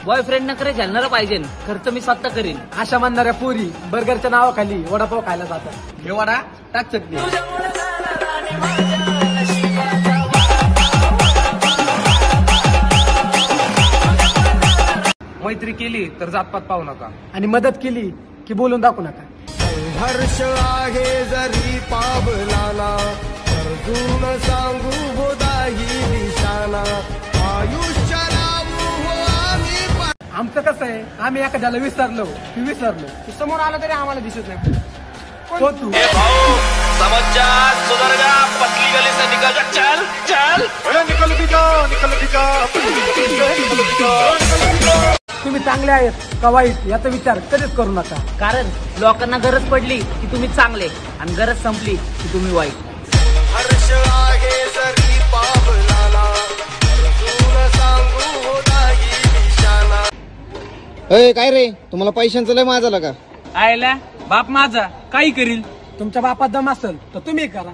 Boyfriend नखरे झेलणार पाहिजे, खर्च मी स्वतः करीन. अशा म्हणणाऱ्या पोरी बर्गरच्या नावाखाली वडापाव खायला जातात. हे वडा टाक चटणी. मैत्री केली तर जातपात पाहू नका आणि मदत केली की बोलून दाखवू नका. हर्ष आहे जरी पावलाना अर्जुन सांगू बोधाही निशाना आयुष्य लावू हो आम्ही. आमचं कसं आहे, आम्ही एखाद्याला विसरलो की विसरलो, समोर आलं तरी आम्हाला दिसत नाही. कोण तू? पतली गली से निकल जा, चल चल निकल भी जा. तुम्ही चांगले आहेत का वाईट याचा विचार कधीच करू नका. कारण लोकांना गरज पडली की तुम्ही चांगले आणि गरज संपली की तुम्ही वाईट. हर्ष आहे जरी पावलाना अर्जुन सांगू बोधाही निशाना. काय रे, तुम्हाला पैशांचं लय माझा का? आयला बाप माझा काही करील. तुमच्या बापात दम असेल तर तुम्ही करा.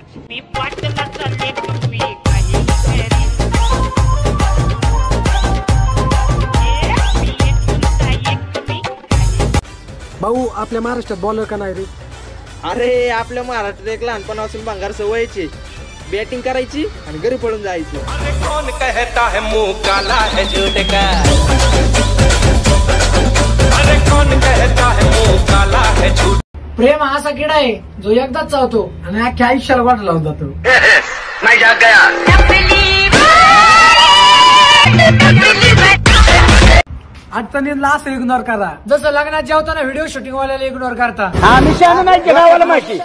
भाऊ, आपल्या महाराष्ट्रात बॉलर का नाही रे? अरे आपल्या महाराष्ट्रात एक लहानपणापासून भंगार सवयची, बॅटिंग करायची आणि घरी पळून जायची. कौन कहता है मुंह काला है झूठ का, अरे कौन कहता है मुंह काला है झूठ. प्रेम हा असा किडा आहे जो एकदाच चावतो आणि अख्ख्या आयुष्याला वाट लावून जातो. मैं जाग गया. अडचणींना असं इग्नोर करा जसं लग्नात जेवताना व्हिडिओ शूटिंग वाल्याला इग्नोर करता. आम्ही नाही माहिती.